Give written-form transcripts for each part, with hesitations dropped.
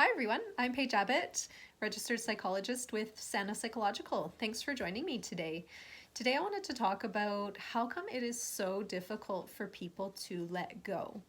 Hi everyone, I'm Paige Abbott, registered psychologist with Sana Psychological. Thanks for joining me today. Today I wanted to talk about how come it is so difficult for people to let go.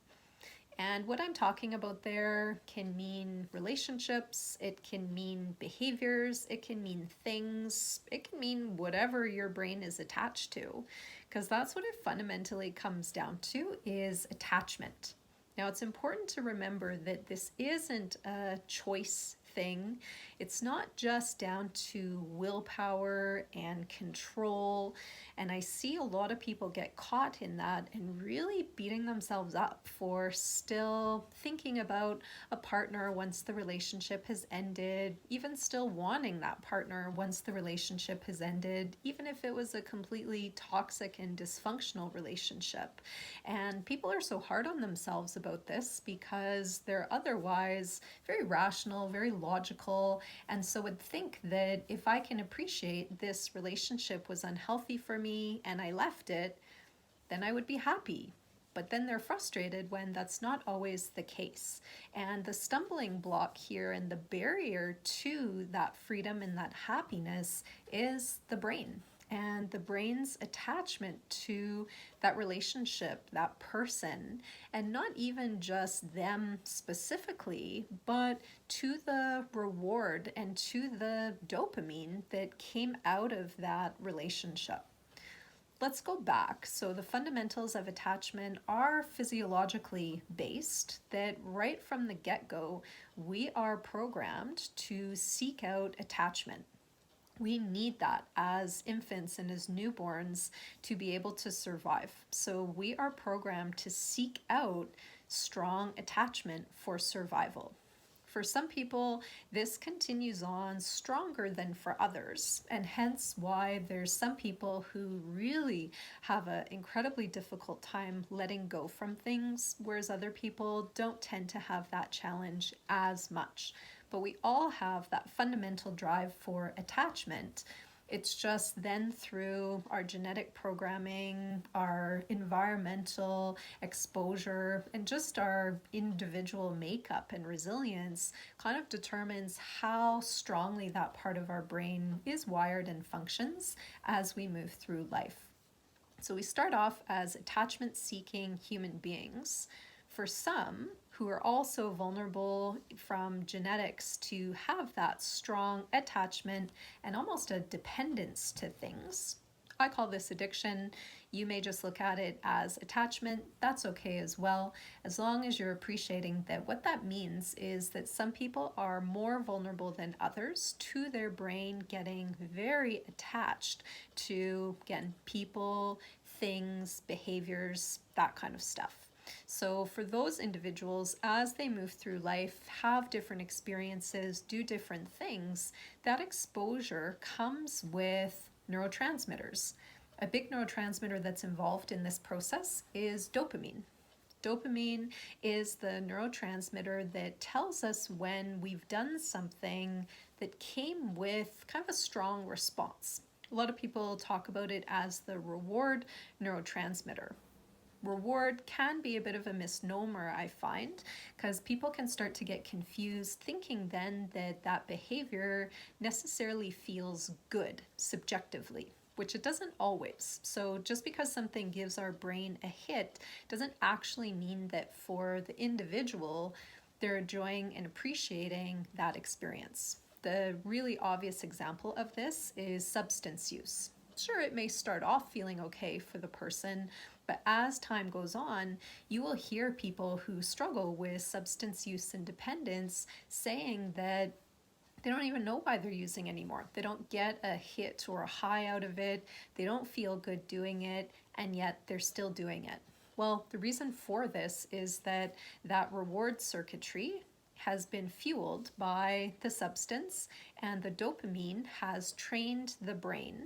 And what I'm talking about there can mean relationships, it can mean behaviors, it can mean things, it can mean whatever your brain is attached to, because that's what it fundamentally comes down to is attachment. Now, it's important to remember that this isn't a choice thing. It's not just down to willpower and control. And I see a lot of people get caught in that and really beating themselves up for still thinking about a partner once the relationship has ended, even still wanting that partner once the relationship has ended, even if it was a completely toxic and dysfunctional relationship. And people are so hard on themselves about this because they're otherwise very rational, very logical, and so would think that if I can appreciate this relationship was unhealthy for me and I left it, then I would be happy. But then they're frustrated when that's not always the case. And the stumbling block here and the barrier to that freedom and that happiness is the brain and the brain's attachment to that relationship, that person, and not even just them specifically, but to the reward and to the dopamine that came out of that relationship. Let's go back. So the fundamentals of attachment are physiologically based, that right from the get-go, we are programmed to seek out attachment. We need that as infants and as newborns to be able to survive. So we are programmed to seek out strong attachment for survival. For some people, this continues on stronger than for others, and hence why there's some people who really have an incredibly difficult time letting go from things, whereas other people don't tend to have that challenge as much. But we all have that fundamental drive for attachment. It's just then through our genetic programming, our environmental exposure, and just our individual makeup and resilience kind of determines how strongly that part of our brain is wired and functions as we move through life. So we start off as attachment-seeking human beings. For some, who are also vulnerable from genetics to have that strong attachment and almost a dependence to things. I call this addiction. You may just look at it as attachment. That's okay as well, as long as you're appreciating that what that means is that some people are more vulnerable than others to their brain getting very attached to, again, people, things, behaviors, that kind of stuff. So for those individuals, as they move through life, have different experiences, do different things, that exposure comes with neurotransmitters. A big neurotransmitter that's involved in this process is dopamine. Dopamine is the neurotransmitter that tells us when we've done something that came with kind of a strong response. A lot of people talk about it as the reward neurotransmitter. Reward can be a bit of a misnomer, I find, because people can start to get confused thinking then that that behavior necessarily feels good subjectively, which it doesn't always. So just because something gives our brain a hit doesn't actually mean that for the individual, they're enjoying and appreciating that experience. The really obvious example of this is substance use. Sure, it may start off feeling okay for the person, but as time goes on, you will hear people who struggle with substance use and dependence saying that they don't even know why they're using anymore. They don't get a hit or a high out of it. They don't feel good doing it, and yet they're still doing it. Well, the reason for this is that that reward circuitry has been fueled by the substance, and the dopamine has trained the brain.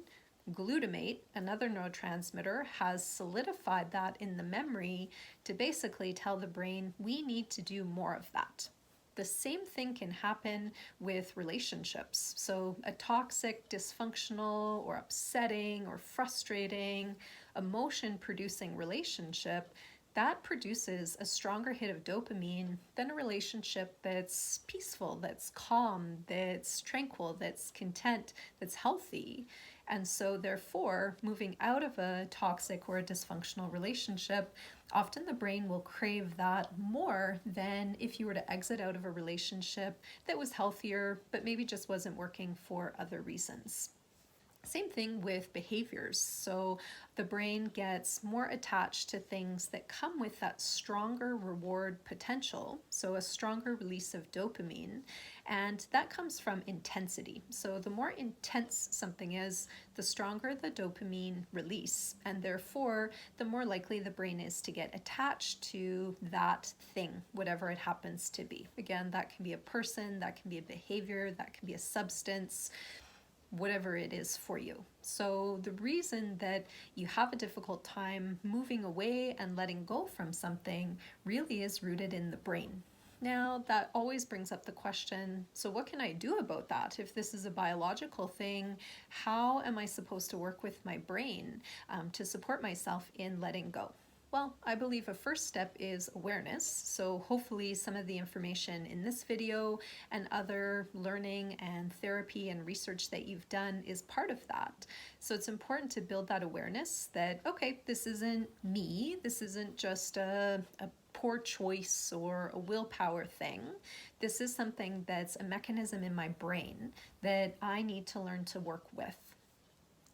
Glutamate, another neurotransmitter, has solidified that in the memory to basically tell the brain, we need to do more of that. The same thing can happen with relationships. So a toxic, dysfunctional, or upsetting, or frustrating, emotion-producing relationship, that produces a stronger hit of dopamine than a relationship that's peaceful, that's calm, that's tranquil, that's content, that's healthy. And so, therefore, moving out of a toxic or a dysfunctional relationship, often the brain will crave that more than if you were to exit out of a relationship that was healthier, but maybe just wasn't working for other reasons. Same thing with behaviors. So the brain gets more attached to things that come with that stronger reward potential, so a stronger release of dopamine, and that comes from intensity. So the more intense something is, the stronger the dopamine release, and therefore the more likely the brain is to get attached to that thing, whatever it happens to be. Again, that can be a person, that can be a behavior, that can be a substance, whatever it is for you. So the reason that you have a difficult time moving away and letting go from something really is rooted in the brain. Now, that always brings up the question, so what can I do about that? If this is a biological thing, how am I supposed to work with my brain to support myself in letting go? Well, I believe a first step is awareness. So hopefully some of the information in this video and other learning and therapy and research that you've done is part of that. So it's important to build that awareness that, okay, this isn't me. This isn't just a poor choice or a willpower thing. This is something that's a mechanism in my brain that I need to learn to work with.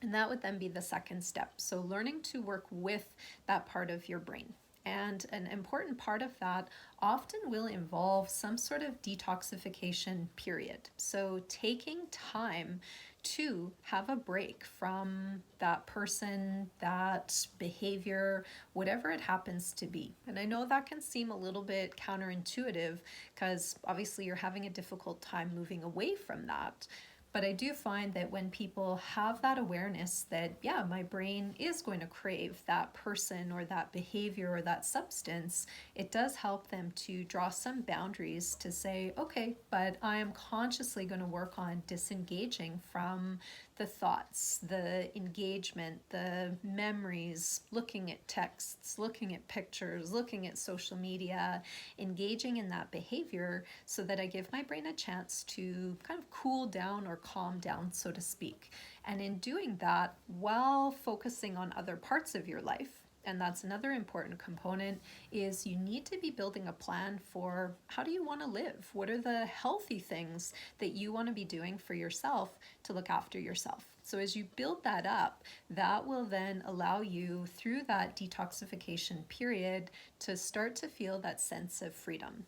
And that would then be the second step. So learning to work with that part of your brain. And an important part of that often will involve some sort of detoxification period. So taking time to have a break from that person, that behavior, whatever it happens to be. And I know that can seem a little bit counterintuitive because obviously you're having a difficult time moving away from that. But I do find that when people have that awareness that, yeah, my brain is going to crave that person or that behavior or that substance, it does help them to draw some boundaries to say, okay, but I am consciously going to work on disengaging from the thoughts, the engagement, the memories, looking at texts, looking at pictures, looking at social media, engaging in that behavior so that I give my brain a chance to kind of cool down or calm down, so to speak. And in doing that, while focusing on other parts of your life, and that's another important component, is you need to be building a plan for how do you want to live? What are the healthy things that you want to be doing for yourself to look after yourself? So as you build that up, that will then allow you through that detoxification period to start to feel that sense of freedom.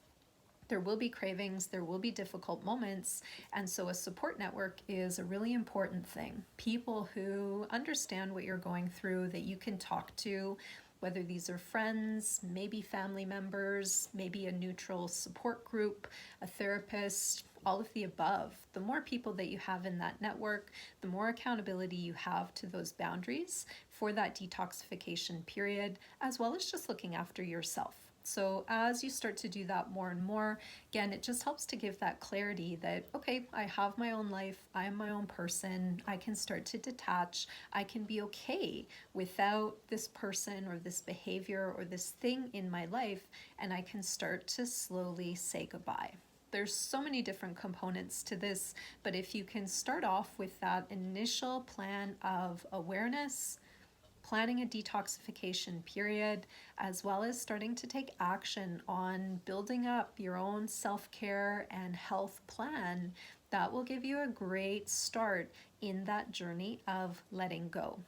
There will be cravings, there will be difficult moments, and so a support network is a really important thing. People who understand what you're going through, that you can talk to, whether these are friends, maybe family members, maybe a neutral support group, a therapist, all of the above. The more people that you have in that network, the more accountability you have to those boundaries for that detoxification period, as well as just looking after yourself. So as you start to do that more and more, again, it just helps to give that clarity that, okay, I have my own life, I am my own person, I can start to detach, I can be okay without this person or this behavior or this thing in my life, and I can start to slowly say goodbye. There's so many different components to this, but if you can start off with that initial plan of awareness, planning a detoxification period, as well as starting to take action on building up your own self-care and health plan, that will give you a great start in that journey of letting go.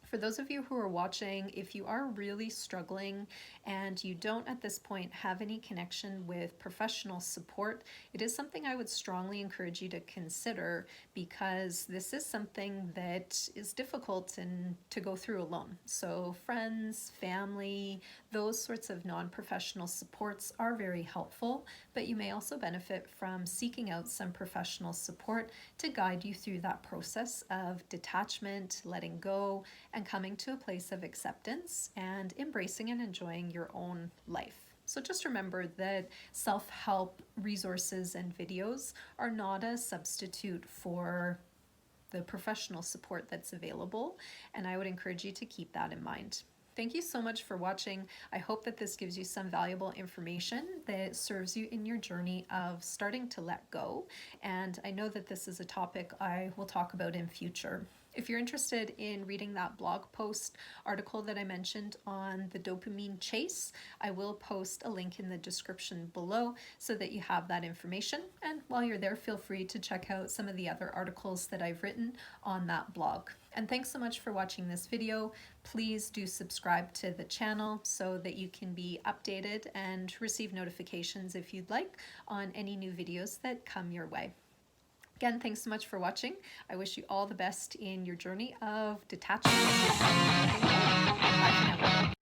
For those of you who are watching, if you are really struggling and you don't at this point have any connection with professional support, it is something I would strongly encourage you to consider, because this is something that is difficult and to go through alone. So friends, family, those sorts of non-professional supports are very helpful, but you may also benefit from seeking out some professional support to guide you through that process of detachment, letting go, and coming to a place of acceptance and embracing and enjoying your own life. So just remember that self-help resources and videos are not a substitute for the professional support that's available, and I would encourage you to keep that in mind. Thank you so much for watching. I hope that this gives you some valuable information that serves you in your journey of starting to let go. And I know that this is a topic I will talk about in future. If you're interested in reading that blog post article that I mentioned on the dopamine chase, I will post a link in the description below so that you have that information. And while you're there, feel free to check out some of the other articles that I've written on that blog. And thanks so much for watching this video. Please do subscribe to the channel so that you can be updated and receive notifications if you'd like on any new videos that come your way. Again, thanks so much for watching. I wish you all the best in your journey of detachment. Bye for now.